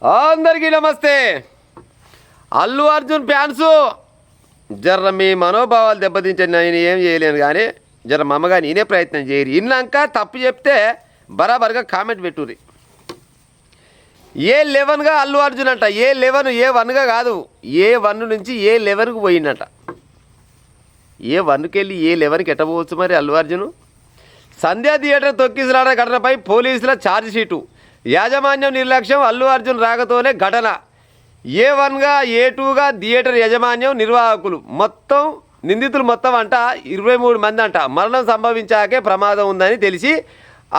అందరికీ నమస్తే. అల్లు అర్జున్ ఫ్యాన్స్ జర్ర మీ మనోభావాలు దెబ్బతించండి. నేను ఏం చేయలేను కానీ జర మా అమ్మగా నేనే ప్రయత్నం చేయరు. ఇన్నాక తప్పు చెప్తే బరాబర్గా కామెంట్ పెట్టుర్రి. A11గా అల్లు అర్జున్ అంట. A1గా కాదు, A1 నుంచి A11కు పోయిందంట. A1కి వెళ్ళి A11కి ఎట్టపోవచ్చు మరి అల్లు అర్జును? సంధ్యా థియేటర్ తొక్కిసలాట ఘటనపై పోలీసుల ఛార్జ్ షీటు. యాజమాన్యం నిర్లక్ష్యం, అల్లు అర్జున్ రాకతోనే ఘటన. A1గా A2గా థియేటర్ యాజమాన్యం, నిర్వాహకులు మొత్తం నిందితులు మొత్తం అంట 23 మంది అంట. మరణం సంభవించాకే ప్రమాదం ఉందని తెలిసి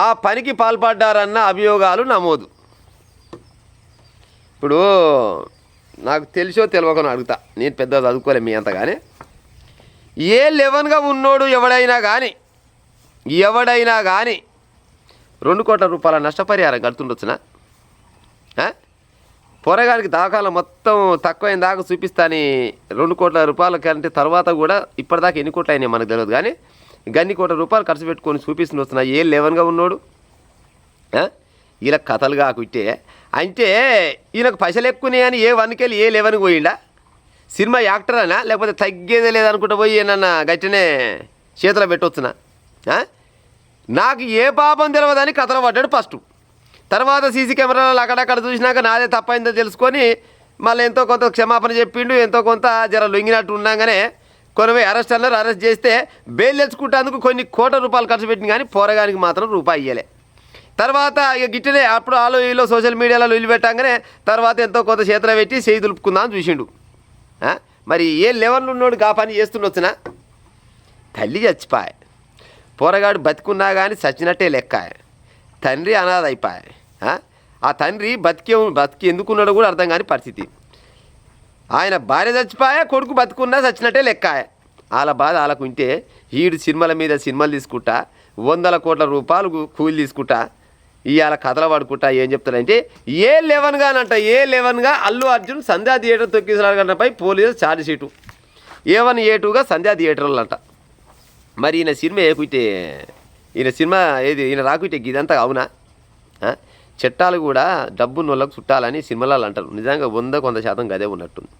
ఆ పనికి పాల్పడ్డారన్న అభియోగాలు నమోదు. ఇప్పుడు నాకు తెలిసో తెలియకనో అడుగుతా, నేను పెద్ద చదువుకోలే మీ అంత కానీ A11గా ఉన్నోడు ఎవడైనా కానీ 2 కోట్ల రూపాయల నష్టపరిహారం కడుతుండొచ్చునా? పోరగానికి దాఖలా మొత్తం తక్కువైన దాకా చూపిస్తాని 2 కోట్ల రూపాయల కంటే తర్వాత కూడా ఇప్పటిదాకా ఎన్ని కోట్లు అయినాయి మనకు తెలియదు కానీ గన్ని కోట్ల రూపాయలు ఖర్చు పెట్టుకొని చూపిస్తుండొచ్చున్నా A11గా ఉన్నోడు. వీళ్ళకి కథలు కాకుంటే అంటే ఈయనకు పైసలు ఎక్కువనే అని A1కి వెళ్ళి A11కి పోయిండా? సినిమా యాక్టర్ అనా లేకపోతే తగ్గేదే లేదనుకుంటా పోయి ఏమన్నా గట్టినే చేతిలో పెట్టవచ్చునా? నాకు ఏ పాపం తెలియదని కథలు పడ్డాడు ఫస్ట్. తర్వాత సీసీ కెమెరాలు అక్కడక్కడ చూసినాక నాదే తప్పైందో తెలుసుకొని మళ్ళీ ఎంతో కొంత క్షమాపణ చెప్పిండు. ఎంతో కొంత జర లొంగినట్టు ఉన్నాగానే కొన్ని అరెస్ట్ అన్నారు. అరెస్ట్ చేస్తే బెయిల్ తెచ్చుకుంటేందుకు కొన్ని కోట్ల రూపాయలు ఖర్చు పెట్టింది కానీ పోరగానికి మాత్రం రూపాయి ఇయ్యలే. తర్వాత ఇక గిట్టనే అప్పుడు ఆలో ఈలో సోషల్ మీడియాలో ఇల్లు పెట్టంగానే తర్వాత ఎంతో కొంత చేతిలో పెట్టి చేయి దులుపుకుందాం అని చూసిండు. మరి A11 ఉన్నోడు గా పని చేస్తుండొచ్చునా? తల్లి చచ్చిపోయే, పోరగాడు బతికున్నా కానీ చచ్చినట్టే లెక్క. తండ్రి అనాథ అయిపోయాయి. ఆ తండ్రి బతికి ఎందుకున్నాడో కూడా అర్థం కాని పరిస్థితి. ఆయన భార్య చచ్చిపోయా, కొడుకు బతుకున్నా చచ్చినట్టే లెక్క. వాళ్ళ బాధ వాళ్ళకు ఉంటే ఈడు సినిమాల మీద సినిమాలు తీసుకుంటా 100 కోట్ల రూపాయలు కూలి తీసుకుంటా ఇవాళ కథలు పడుకుంటా ఏం చెప్తారంటే A11గా అల్లు అర్జున్ సంధ్యా థియేటర్ తొక్కిసలాటపై పోలీసులు ఛార్జ్ షీటు. A1 A2గా సంధ్యా థియేటర్లు అంట. మరి ఈయన సినిమా ఈయన రాకుంటే ఇదంతా అవునా? చట్టాలు కూడా డబ్బున్న వాళ్ళకు చుట్టాలని సినిమాలు అంటారు. నిజంగా 100% గదే ఉన్నట్టుంది.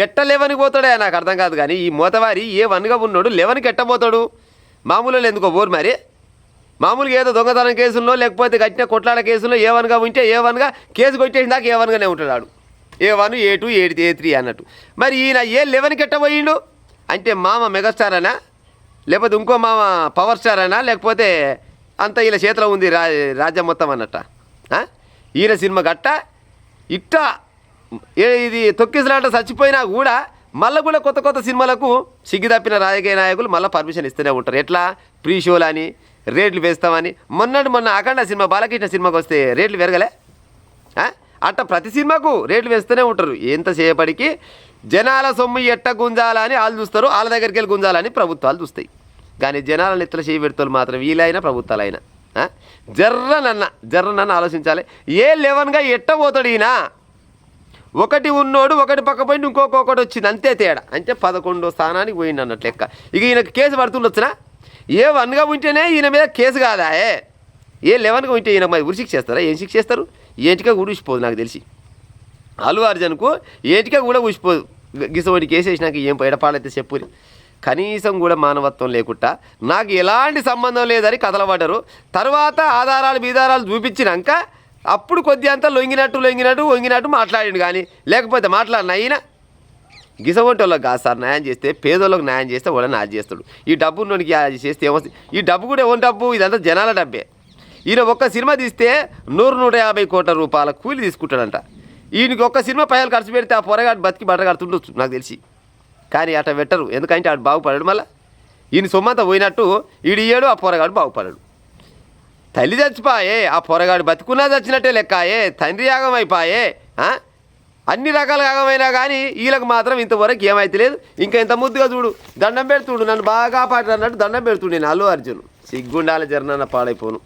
ఎట్ట 11కి పోతాడే నాకు అర్థం కాదు కానీ ఈ మోతవారి A1గా ఉన్నాడు 11కి ఎట్టబోతాడు? మామూలు ఎందుకో బోరు మరి. మామూలుగా ఏదో దొంగతనం కేసుల్లో లేకపోతే కట్టిన కొట్లాడ కేసుల్లో A1గా ఉంటే A1గా కేసు కొట్టేసిన దాకా A1గానే ఉంటాడు. A1 A2 A3 అన్నట్టు. మరి ఈయన A11కి ఎట్టబోయిండు అంటే మామ మెగాస్టార్ అనా లేకపోతే ఇంకో మామ పవర్ స్టార్ అనా లేకపోతే అంత వీళ్ళ చేతిలో ఉంది రాజ్యం మొత్తం అన్నట్ట. ఈయన సినిమా గట్ట ఇట్టా ఇది తొక్కిసలాట చచ్చిపోయినా కూడా మళ్ళీ కూడా కొత్త సినిమాలకు సిగ్గి తప్పిన రాజకీయ నాయకులు మళ్ళీ పర్మిషన్ ఇస్తూనే ఉంటారు. ఎట్లా ప్రీ షోలు అని రేట్లు వేస్తామని. మొన్న అఖండ సినిమా బాలకృష్ణ సినిమాకి వస్తే రేట్లు పెరగలే? అట్ట ప్రతి సినిమాకు రేట్లు వేస్తూనే ఉంటారు. ఎంతసేపటికి జనాల సొమ్ము ఎట్ట గుంజాలని వాళ్ళు చూస్తారు, వాళ్ళ దగ్గరికి వెళ్ళి గుంజాలని ప్రభుత్వాలు చూస్తాయి. కానీ జనాలను ఎత్తుల చేయి పెడతారు మాత్రం వీలైనా ప్రభుత్వాలైనా. జర్రనన్న ఆలోచించాలి. A11గా ఎట్ట పోతాడు ఈయన? ఒకటి ఉన్నోడు ఒకటి పక్క పోయి ఇంకొకటి వచ్చింది అంతే తేడా. అంటే 11వ స్థానానికి పోయింది అన్నట్లు లెక్క. ఇక ఈయనకు కేసు పడుతుండొచ్చునా? A1గా ఉంటేనే ఈయన మీద కేసు కాదా? A11గా ఉంటే ఈయన మరి ఉరి శిక్ష చేస్తారా? ఏం శిక్ష చేస్తారు? ఏంటిగా కూడా ఊసిపోదు నాకు తెలిసి. అల్లు అర్జున్కు ఏంటిగా కూడా ఊసిపోదు. గిసోటి కేసు వేసినాక ఏం ఎడపాలైతే చెప్పుని. కనీసం కూడా మానవత్వం లేకుండా నాకు ఎలాంటి సంబంధం లేదని కథలు పడ్డారు. తర్వాత బీదారాలు చూపించినాక అప్పుడు కొద్ది అంతా వంగినట్టు మాట్లాడిండు. కానీ లేకపోతే మాట్లాడిన అయినా గిసగొంటోళ్ళకి కాదు సార్ న్యాయం చేస్తే, పేదోళ్ళకి న్యాయం చేస్తే వాడు న్యాయం చేస్తాడు. ఈ డబ్బు నోనికి చేస్తే ఏమొస్తుంది? ఈ డబ్బు కూడా ఎవరి డబ్బు? ఇదంతా జనాల డబ్బే. ఈయన ఒక్క సినిమా తీస్తే 100-150 కోట్ల రూపాయల కూలి తీసుకుంటాడంట. ఈయనకి ఒక్క సినిమా పైసలు ఖర్చు పెడితే ఆ పొరగాడు బతికి బట్ట కడుతుండొచ్చు నాకు తెలిసి. కానీ అట్లా పెట్టరు. ఎందుకంటే ఆడు బాగుపడాడు. మళ్ళీ ఈయన సొమ్మంతా పోయినట్టు ఈడియ్యాడు, ఆ పొరగాడు బాగుపడాడు. తల్లి చచ్చిపోయే, ఆ పొరగాడు బతుకున్నా చచ్చినట్టే లెక్కాయే. తండ్రి యాగం అయిపోయే. అన్ని రకాల యాగమైనా కానీ వీళ్ళకి మాత్రం ఇంతవరకు ఏమైతే లేదు. ఇంకా ఇంత ముద్దుగా చూడు, దండం పెడుతుడు, నన్ను బాగా కాపాడు అన్నట్టు దండం పెడుతుండే నేను అల్లు అర్జున్. సిగ్గుండాలి జర్నన్న పాడైపోను.